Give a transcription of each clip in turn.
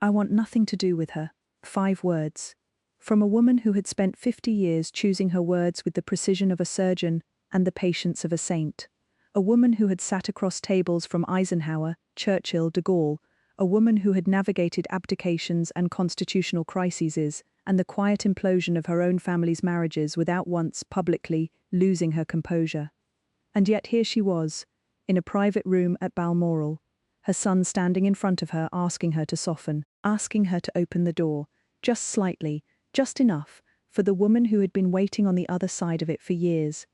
I want nothing to do with her. 5 words. From a woman who had spent 50 years choosing her words with the precision of a surgeon and the patience of a saint. A woman who had sat across tables from Eisenhower, Churchill, de Gaulle. A woman who had navigated abdications and constitutional crises and the quiet implosion of her own family's marriages without once, publicly, losing her composure. And yet here she was, in a private room at Balmoral, her son standing in front of her asking her to soften, asking her to open the door, just slightly, just enough, for the woman who had been waiting on the other side of it for years.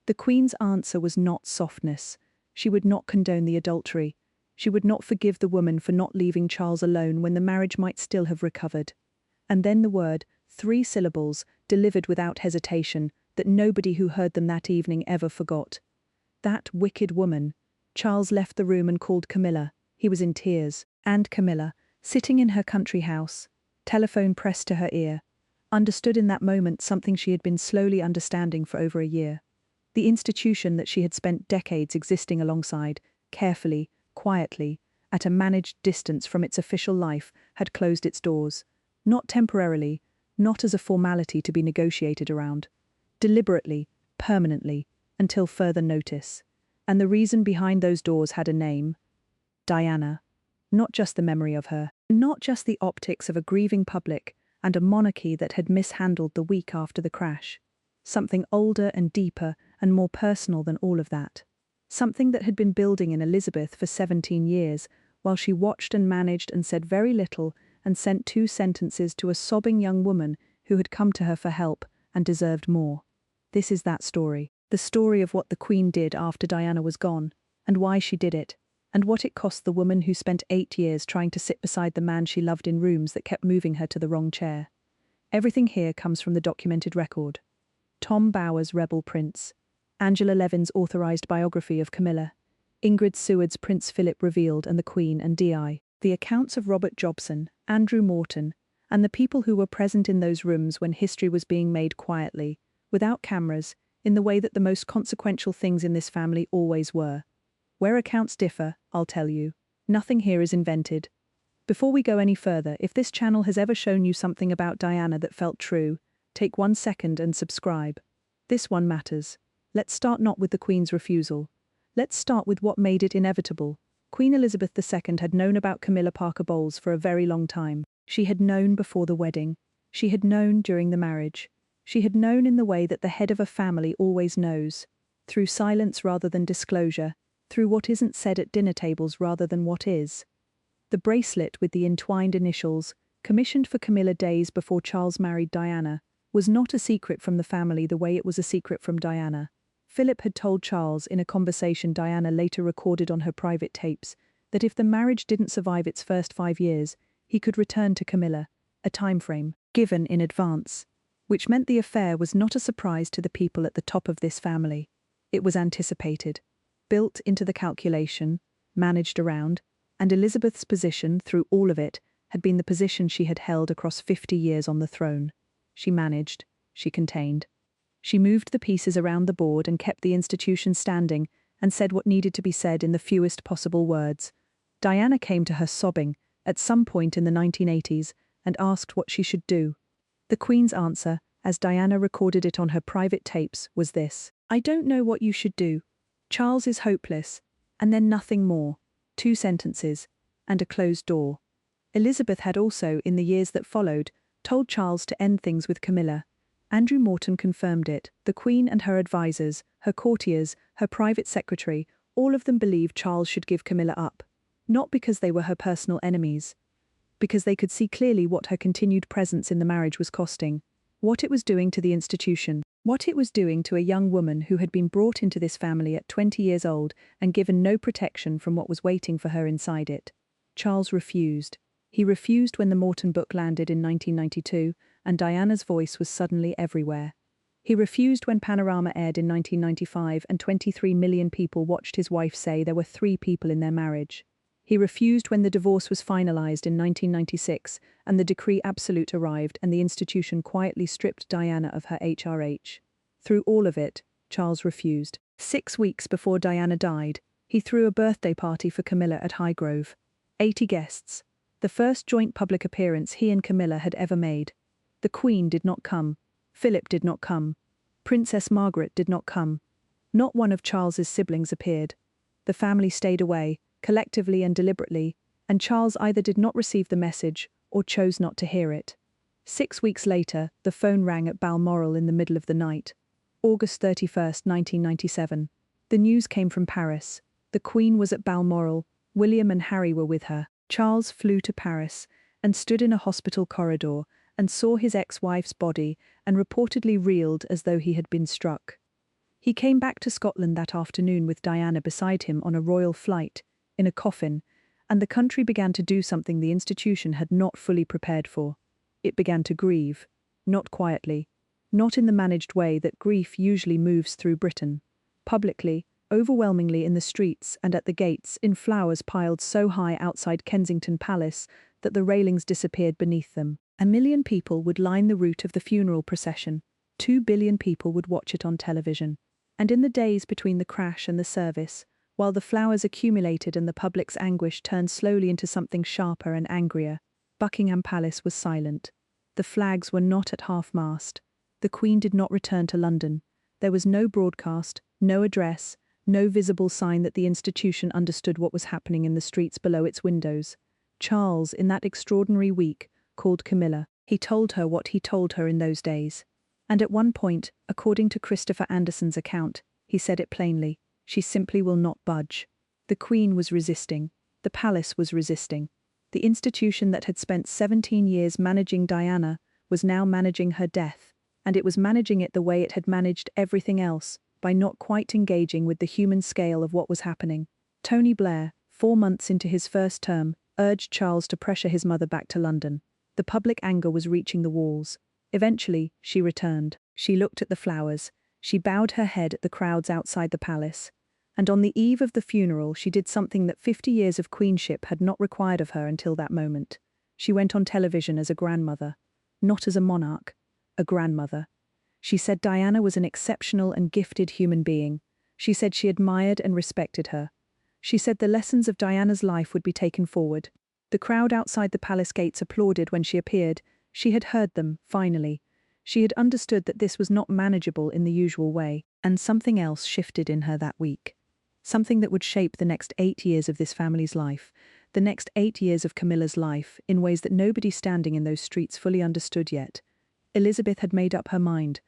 The Queen's answer was not softness. She would not condone the adultery. She would not forgive the woman for not leaving Charles alone when the marriage might still have recovered. And then the word, 3 syllables, delivered without hesitation, that nobody who heard them that evening ever forgot. That wicked woman. Charles left the room and called Camilla. He was in tears. And Camilla, sitting in her country house, telephone pressed to her ear, understood in that moment something she had been slowly understanding for over a year. The institution that she had spent decades existing alongside, carefully, quietly, at a managed distance from its official life, had closed its doors. Not temporarily, not as a formality to be negotiated around. Deliberately, permanently, until further notice. And the reason behind those doors had a name. Diana. Not just the memory of her, not just the optics of a grieving public and a monarchy that had mishandled the week after the crash. Something older and deeper and more personal than all of that. Something that had been building in Elizabeth for 17 years, while she watched and managed and said very little and sent 2 sentences to a sobbing young woman who had come to her for help and deserved more. This is that story. The story of what the Queen did after Diana was gone, and why she did it, and what it cost the woman who spent 8 years trying to sit beside the man she loved in rooms that kept moving her to the wrong chair. Everything here comes from the documented record. Tom Bower's Rebel Prince, Angela Levin's authorized biography of Camilla, Ingrid Seward's Prince Philip Revealed and the Queen and Di, the accounts of Robert Jobson, Andrew Morton, and the people who were present in those rooms when history was being made quietly, without cameras, in the way that the most consequential things in this family always were. Where accounts differ, I'll tell you. Nothing here is invented. Before we go any further, if this channel has ever shown you something about Diana that felt true, take 1 second and subscribe. This one matters. Let's start not with the Queen's refusal. Let's start with what made it inevitable. Queen Elizabeth II had known about Camilla Parker Bowles for a very long time. She had known before the wedding. She had known during the marriage. She had known in the way that the head of a family always knows, through silence rather than disclosure, through what isn't said at dinner tables rather than what is. The bracelet with the entwined initials, commissioned for Camilla days before Charles married Diana, was not a secret from the family the way it was a secret from Diana. Philip had told Charles in a conversation Diana later recorded on her private tapes that if the marriage didn't survive its first 5 years, he could return to Camilla, a time frame given in advance, which meant the affair was not a surprise to the people at the top of this family. It was anticipated, built into the calculation, managed around, and Elizabeth's position through all of it had been the position she had held across 50 years on the throne. She managed, she contained. She moved the pieces around the board and kept the institution standing and said what needed to be said in the fewest possible words. Diana came to her sobbing at some point in the 1980s and asked what she should do. The Queen's answer, as Diana recorded it on her private tapes, was this: "I don't know what you should do. Charles is hopeless," and then nothing more. 2 sentences, and a closed door. Elizabeth had also, in the years that followed, told Charles to end things with Camilla. Andrew Morton confirmed it. The Queen and her advisors, her courtiers, her private secretary, all of them believed Charles should give Camilla up. Not because they were her personal enemies. Because they could see clearly what her continued presence in the marriage was costing. What it was doing to the institution. What it was doing to a young woman who had been brought into this family at 20 years old and given no protection from what was waiting for her inside it. Charles refused. He refused when the Morton book landed in 1992 and Diana's voice was suddenly everywhere. He refused when Panorama aired in 1995 and 23 million people watched his wife say there were 3 people in their marriage. He refused when the divorce was finalized in 1996 and the decree absolute arrived and the institution quietly stripped Diana of her HRH. Through all of it, Charles refused. 6 weeks before Diana died, he threw a birthday party for Camilla at Highgrove. 80 guests. the first joint public appearance he and Camilla had ever made. The Queen did not come. Philip did not come. Princess Margaret did not come. Not one of Charles's siblings appeared. The family stayed away, collectively and deliberately, and Charles either did not receive the message or chose not to hear it. 6 weeks later, the phone rang at Balmoral in the middle of the night. August 31st, 1997. The news came from Paris. The Queen was at Balmoral. William and Harry were with her. Charles flew to Paris and stood in a hospital corridor and saw his ex-wife's body and reportedly reeled as though he had been struck. He came back to Scotland that afternoon with Diana beside him on a royal flight, in a coffin, and the country began to do something the institution had not fully prepared for. It began to grieve, not quietly, not in the managed way that grief usually moves through Britain. Publicly, overwhelmingly in the streets and at the gates, in flowers piled so high outside Kensington Palace that the railings disappeared beneath them. 1 million people would line the route of the funeral procession. 2 billion people would watch it on television. And in the days between the crash and the service, while the flowers accumulated and the public's anguish turned slowly into something sharper and angrier, Buckingham Palace was silent. The flags were not at half-mast. The Queen did not return to London. There was no broadcast, no address, no visible sign that the institution understood what was happening in the streets below its windows. Charles, in that extraordinary week, called Camilla. He told her what he told her in those days. And at one point, according to Christopher Anderson's account, he said it plainly: she simply will not budge. The Queen was resisting. The palace was resisting. The institution that had spent 17 years managing Diana was now managing her death, and it was managing it the way it had managed everything else, by not quite engaging with the human scale of what was happening. Tony Blair, 4 months into his first term, urged Charles to pressure his mother back to London. The public anger was reaching the walls. Eventually, she returned. She looked at the flowers. She bowed her head at the crowds outside the palace. And on the eve of the funeral, she did something that 50 years of queenship had not required of her until that moment. She went on television as a grandmother. Not as a monarch. A grandmother. She said Diana was an exceptional and gifted human being. She said she admired and respected her. She said the lessons of Diana's life would be taken forward. The crowd outside the palace gates applauded when she appeared. She had heard them, finally. She had understood that this was not manageable in the usual way, and something else shifted in her that week. Something that would shape the next 8 years of this family's life, the next 8 years of Camilla's life, in ways that nobody standing in those streets fully understood yet. Elizabeth had made up her mind.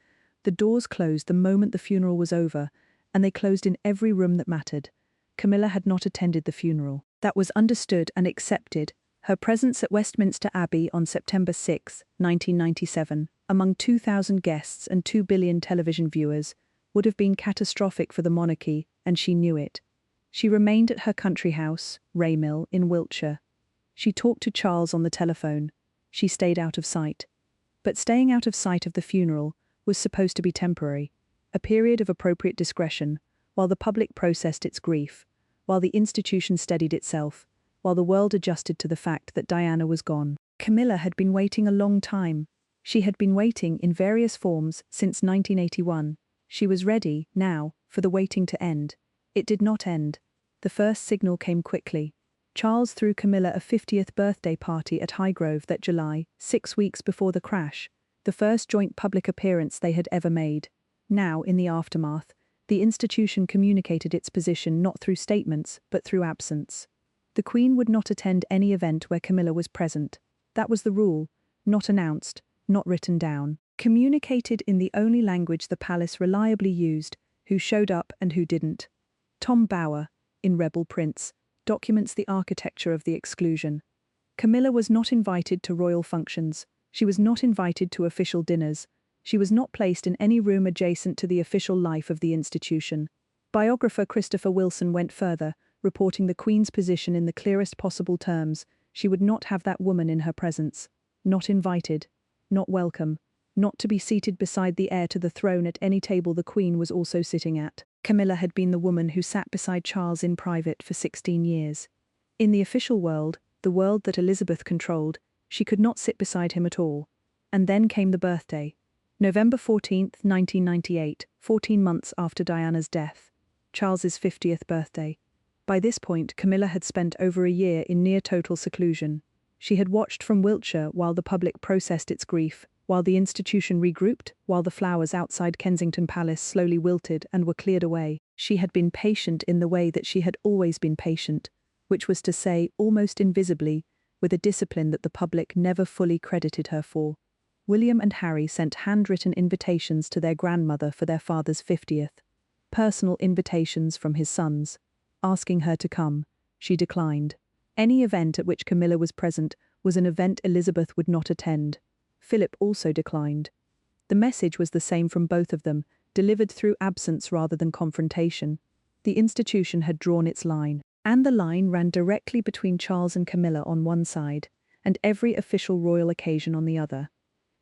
The doors closed the moment the funeral was over, and they closed in every room that mattered. Camilla had not attended the funeral. That was understood and accepted. Her presence at Westminster Abbey on September 6, 1997, among 2,000 guests and 2 billion television viewers, would have been catastrophic for the monarchy, and she knew it. She remained at her country house, Raymill, in Wiltshire. She talked to Charles on the telephone. She stayed out of sight. But staying out of sight of the funeral was supposed to be temporary, a period of appropriate discretion, while the public processed its grief, while the institution steadied itself, while the world adjusted to the fact that Diana was gone. Camilla had been waiting a long time. She had been waiting in various forms since 1981. She was ready, now, for the waiting to end. It did not end. The first signal came quickly. Charles threw Camilla a 50th birthday party at Highgrove that July, 6 weeks before the crash, the first joint public appearance they had ever made. Now, in the aftermath, the institution communicated its position not through statements, but through absence. The Queen would not attend any event where Camilla was present. That was the rule, not announced, not written down. Communicated in the only language the palace reliably used, who showed up and who didn't. Tom Bower, in Rebel Prince, documents the architecture of the exclusion. Camilla was not invited to royal functions. She was not invited to official dinners. She was not placed in any room adjacent to the official life of the institution. Biographer Christopher Wilson went further, reporting the Queen's position in the clearest possible terms. She would not have that woman in her presence. Not invited. Not welcome. Not to be seated beside the heir to the throne at any table the Queen was also sitting at. Camilla had been the woman who sat beside Charles in private for 16 years. In the official world, the world that Elizabeth controlled, she could not sit beside him at all. And then came the birthday. November 14, 1998, 14 months after Diana's death. Charles's 50th birthday. By this point, Camilla had spent over a year in near total seclusion. She had watched from Wiltshire while the public processed its grief, while the institution regrouped, while the flowers outside Kensington Palace slowly wilted and were cleared away. She had been patient in the way that she had always been patient, which was to say, almost invisibly, with a discipline that the public never fully credited her for. William and Harry sent handwritten invitations to their grandmother for their father's 50th. Personal invitations from his sons. Asking her to come, she declined. Any event at which Camilla was present was an event Elizabeth would not attend. Philip also declined. The message was the same from both of them, delivered through absence rather than confrontation. The institution had drawn its line, and the line ran directly between Charles and Camilla on one side, and every official royal occasion on the other.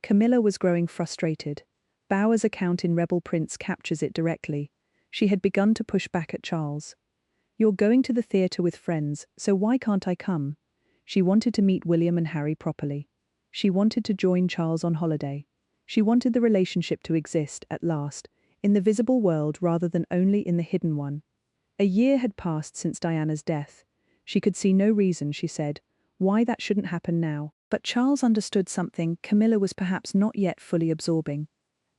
Camilla was growing frustrated. Bower's account in Rebel Prince captures it directly. She had begun to push back at Charles. "You're going to the theatre with friends, so why can't I come?" She wanted to meet William and Harry properly. She wanted to join Charles on holiday. She wanted the relationship to exist, at last, in the visible world rather than only in the hidden one. A year had passed since Diana's death. She could see no reason, she said, why that shouldn't happen now. But Charles understood something Camilla was perhaps not yet fully absorbing.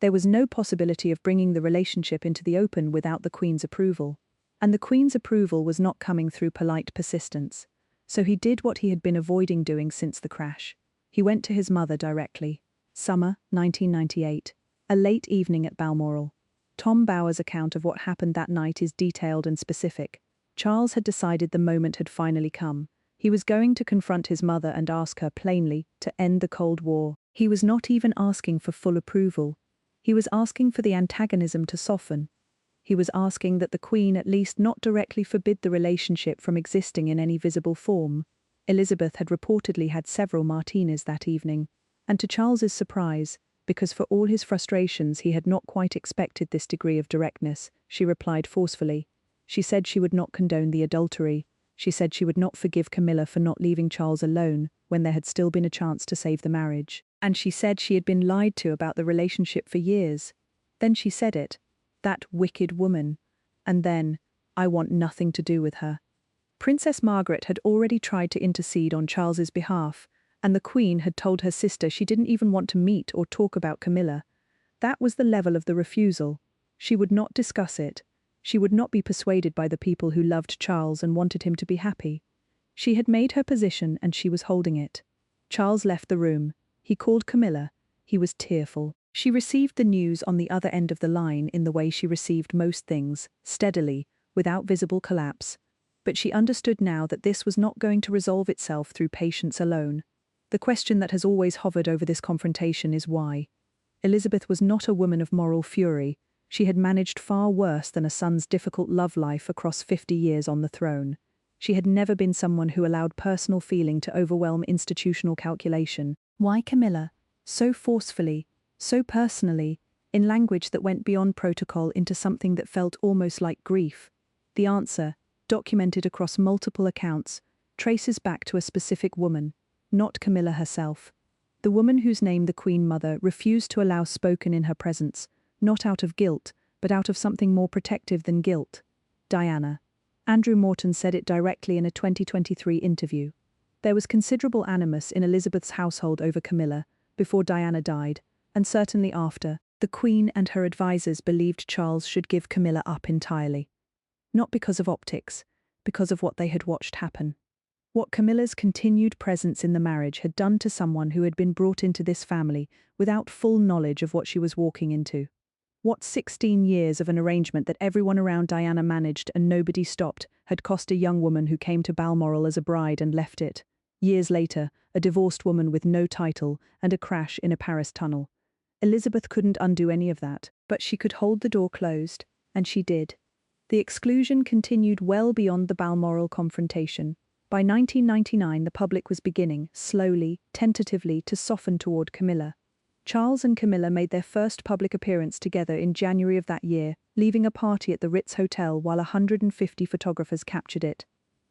There was no possibility of bringing the relationship into the open without the Queen's approval. And the Queen's approval was not coming through polite persistence. So he did what he had been avoiding doing since the crash. He went to his mother directly. Summer, 1998. A late evening at Balmoral. Tom Bower's account of what happened that night is detailed and specific. Charles had decided the moment had finally come. He was going to confront his mother and ask her plainly to end the Cold War. He was not even asking for full approval. He was asking for the antagonism to soften. He was asking that the Queen at least not directly forbid the relationship from existing in any visible form. Elizabeth had reportedly had several martinis that evening, and to Charles's surprise, because for all his frustrations he had not quite expected this degree of directness, she replied forcefully. She said she would not condone the adultery. She said she would not forgive Camilla for not leaving Charles alone when there had still been a chance to save the marriage. And she said she had been lied to about the relationship for years. Then she said it. That wicked woman. And then, I want nothing to do with her. Princess Margaret had already tried to intercede on Charles's behalf, and the Queen had told her sister she didn't even want to meet or talk about Camilla. That was the level of the refusal. She would not discuss it. She would not be persuaded by the people who loved Charles and wanted him to be happy. She had made her position and she was holding it. Charles left the room. He called Camilla. He was tearful. She received the news on the other end of the line in the way she received most things, steadily, without visible collapse. But she understood now that this was not going to resolve itself through patience alone. The question that has always hovered over this confrontation is why. Elizabeth was not a woman of moral fury. She had managed far worse than a son's difficult love life across 50 years on the throne. She had never been someone who allowed personal feeling to overwhelm institutional calculation. Why Camilla? So forcefully, so personally, in language that went beyond protocol into something that felt almost like grief. The answer, documented across multiple accounts, traces back to a specific woman, not Camilla herself. The woman whose name the Queen Mother refused to allow spoken in her presence, not out of guilt, but out of something more protective than guilt. Diana. Andrew Morton said it directly in a 2023 interview. There was considerable animus in Elizabeth's household over Camilla, before Diana died, and certainly after. The Queen and her advisers believed Charles should give Camilla up entirely. Not because of optics, because of what they had watched happen. What Camilla's continued presence in the marriage had done to someone who had been brought into this family without full knowledge of what she was walking into. What 16 years of an arrangement that everyone around Diana managed and nobody stopped had cost a young woman who came to Balmoral as a bride and left it. Years later, a divorced woman with no title and a crash in a Paris tunnel. Elizabeth couldn't undo any of that, but she could hold the door closed, and she did. The exclusion continued well beyond the Balmoral confrontation. By 1999, the public was beginning, slowly, tentatively, to soften toward Camilla. Charles and Camilla made their first public appearance together in January of that year, leaving a party at the Ritz Hotel while 150 photographers captured it.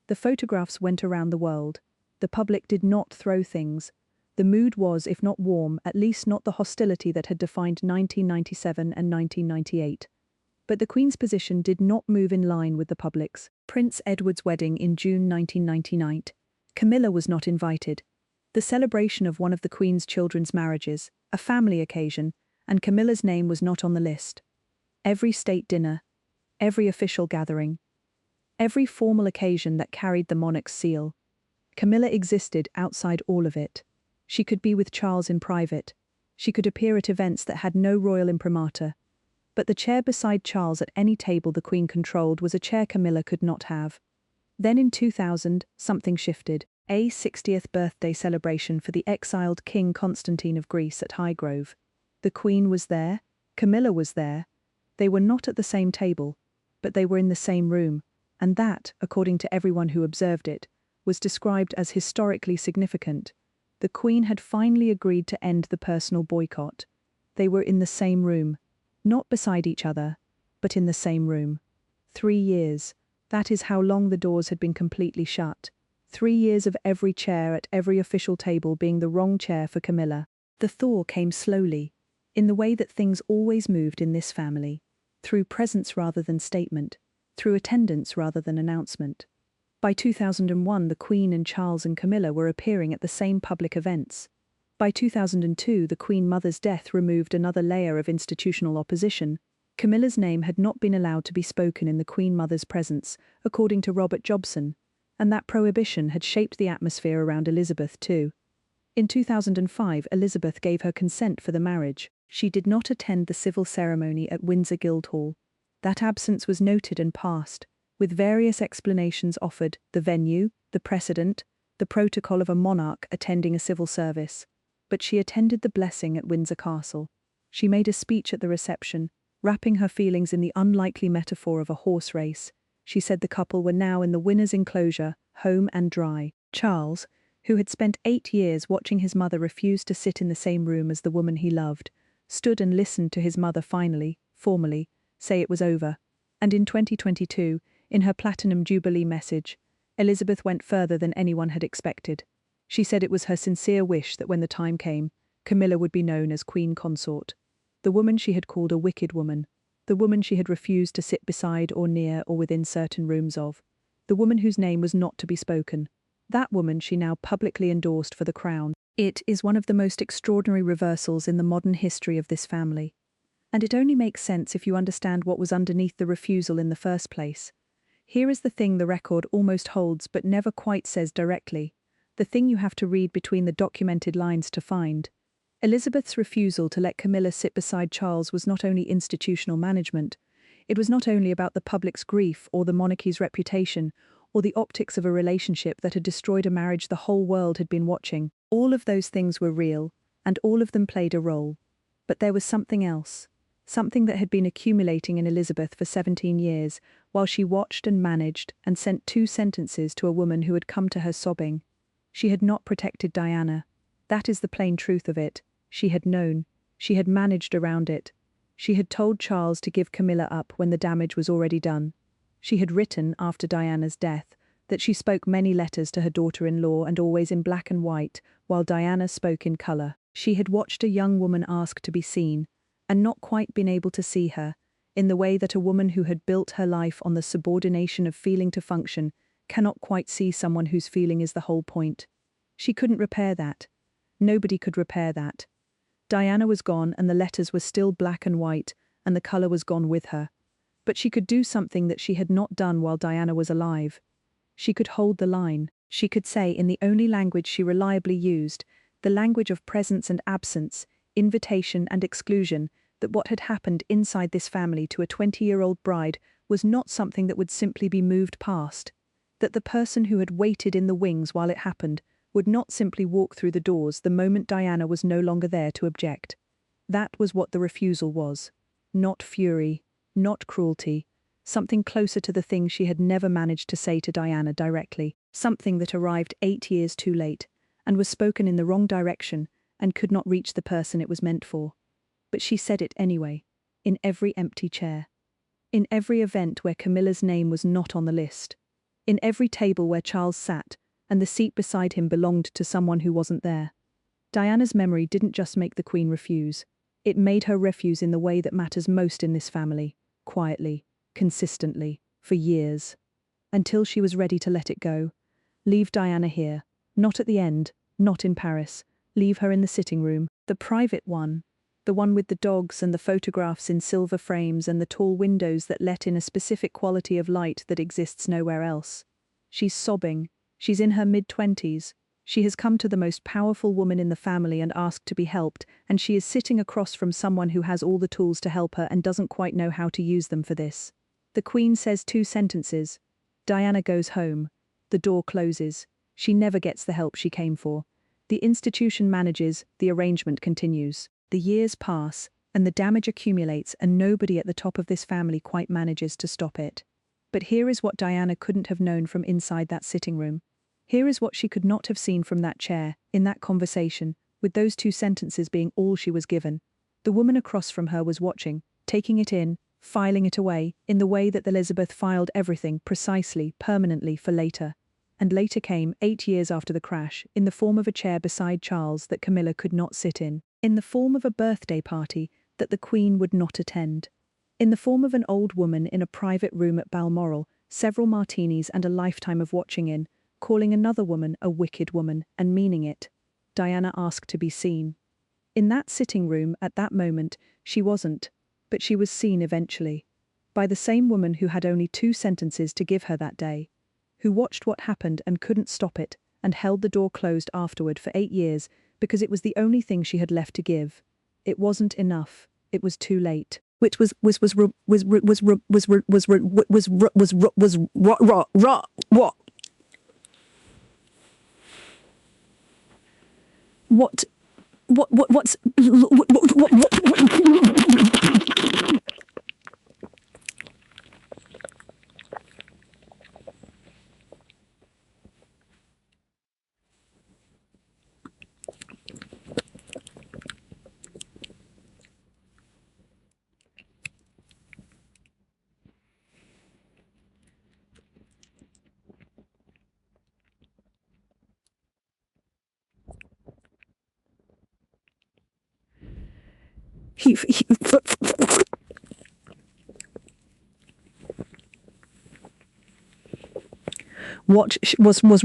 The photographs went around the world. The public did not throw things. The mood was, if not warm, at least not the hostility that had defined 1997 and 1998. But the Queen's position did not move in line with the public's. Prince Edward's wedding in June 1999. Camilla was not invited. The celebration of one of the Queen's children's marriages, a family occasion, and Camilla's name was not on the list. Every state dinner, every official gathering, every formal occasion that carried the monarch's seal, Camilla existed outside all of it. She could be with Charles in private. She could appear at events that had no royal imprimatur. But the chair beside Charles at any table the Queen controlled was a chair Camilla could not have. Then in 2000, something shifted. A 60th birthday celebration for the exiled King Constantine of Greece at Highgrove. The Queen was there, Camilla was there. They were not at the same table, but they were in the same room, and that, according to everyone who observed it, was described as historically significant. The Queen had finally agreed to end the personal boycott. They were in the same room, not beside each other, but in the same room. 3 years. That is how long the doors had been completely shut. 3 years of every chair at every official table being the wrong chair for Camilla. The thaw came slowly, in the way that things always moved in this family, through presence rather than statement, through attendance rather than announcement. By 2001, the Queen and Charles and Camilla were appearing at the same public events. By 2002, the Queen Mother's death removed another layer of institutional opposition. Camilla's name had not been allowed to be spoken in the Queen Mother's presence, according to Robert Jobson, and that prohibition had shaped the atmosphere around Elizabeth too. In 2005, Elizabeth gave her consent for the marriage. She did not attend the civil ceremony at Windsor Guildhall. That absence was noted and passed, with various explanations offered: the venue, the precedent, the protocol of a monarch attending a civil service. But she attended the blessing at Windsor Castle. She made a speech at the reception, wrapping her feelings in the unlikely metaphor of a horse race. She said the couple were now in the winner's enclosure, home and dry. Charles, who had spent 8 years watching his mother refuse to sit in the same room as the woman he loved, stood and listened to his mother finally, formally, say it was over. And in 2022, in her Platinum Jubilee message, Elizabeth went further than anyone had expected. She said it was her sincere wish that when the time came, Camilla would be known as Queen Consort. The woman she had called a wicked woman. The woman she had refused to sit beside or near or within certain rooms of. The woman whose name was not to be spoken. That woman she now publicly endorsed for the crown. It is one of the most extraordinary reversals in the modern history of this family. And it only makes sense if you understand what was underneath the refusal in the first place. Here is the thing the record almost holds but never quite says directly. The thing you have to read between the documented lines to find. Elizabeth's refusal to let Camilla sit beside Charles was not only institutional management. It was not only about the public's grief or the monarchy's reputation or the optics of a relationship that had destroyed a marriage the whole world had been watching. All of those things were real, and all of them played a role. But there was something else. Something that had been accumulating in Elizabeth for 17 years, while she watched and managed and sent 2 sentences to a woman who had come to her sobbing. She had not protected Diana. That is the plain truth of it. She had known. She had managed around it. She had told Charles to give Camilla up when the damage was already done. She had written, after Diana's death, that she spoke many letters to her daughter-in-law and always in black and white, while Diana spoke in colour. She had watched a young woman ask to be seen, and not quite been able to see her, in the way that a woman who had built her life on the subordination of feeling to function cannot quite see someone whose feeling is the whole point. She couldn't repair that. Nobody could repair that. Diana was gone and the letters were still black and white, and the colour was gone with her. But she could do something that she had not done while Diana was alive. She could hold the line. She could say in the only language she reliably used, the language of presence and absence, invitation and exclusion, that what had happened inside this family to a 20-year-old bride was not something that would simply be moved past. That the person who had waited in the wings while it happened would not simply walk through the doors the moment Diana was no longer there to object. That was what the refusal was. Not fury, not cruelty, something closer to the thing she had never managed to say to Diana directly, something that arrived 8 years too late, and was spoken in the wrong direction and could not reach the person it was meant for. But she said it anyway, in every empty chair. In every event where Camilla's name was not on the list. In every table where Charles sat, and the seat beside him belonged to someone who wasn't there. Diana's memory didn't just make the Queen refuse. It made her refuse in the way that matters most in this family, quietly, consistently, for years. Until she was ready to let it go. Leave Diana here, not at the end, not in Paris. Leave her in the sitting room, the private one. The one with the dogs and the photographs in silver frames and the tall windows that let in a specific quality of light that exists nowhere else. She's sobbing. She's in her mid-20s. She has come to the most powerful woman in the family and asked to be helped, and she is sitting across from someone who has all the tools to help her and doesn't quite know how to use them for this. The Queen says 2 sentences. Diana goes home. The door closes. She never gets the help she came for. The institution manages, the arrangement continues. The years pass, and the damage accumulates, and nobody at the top of this family quite manages to stop it. But here is what Diana couldn't have known from inside that sitting room. Here is what she could not have seen from that chair, in that conversation, with those 2 sentences being all she was given. The woman across from her was watching, taking it in, filing it away, in the way that Elizabeth filed everything precisely, permanently for later. And later came, 8 years after the crash, in the form of a chair beside Charles that Camilla could not sit in the form of a birthday party that the Queen would not attend, in the form of an old woman in a private room at Balmoral, several martinis and a lifetime of watching in, calling another woman a wicked woman and meaning it. Diana asked to be seen. In that sitting room, at that moment, she wasn't, but she was seen eventually, by the same woman who had only 2 sentences to give her that day, who watched what happened and couldn't stop it, and held the door closed afterward for 8 years because it was the only thing she had left to give. It wasn't enough. It was too late. Which was what's he what was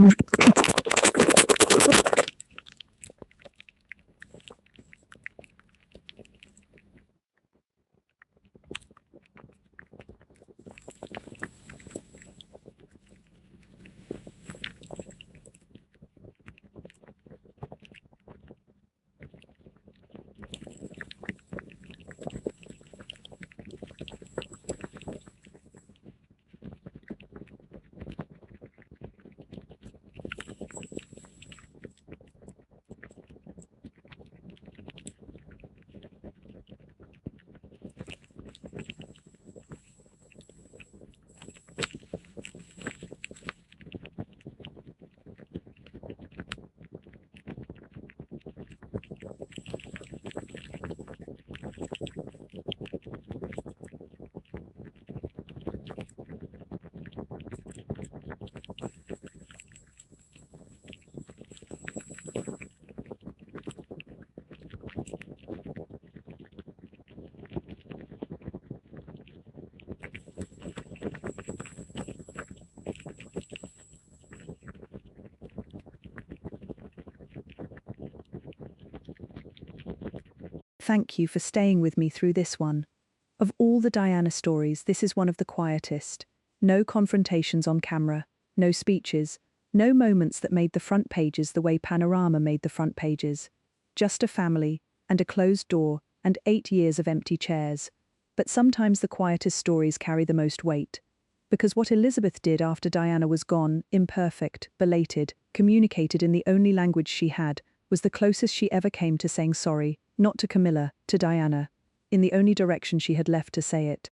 Thank you for staying with me through this one. Of all the Diana stories, this is one of the quietest. No confrontations on camera, no speeches, no moments that made the front pages the way Panorama made the front pages. Just a family, and a closed door, and 8 years of empty chairs. But sometimes the quietest stories carry the most weight. Because what Elizabeth did after Diana was gone, imperfect, belated, communicated in the only language she had, was the closest she ever came to saying sorry, not to Camilla, to Diana, in the only direction she had left to say it.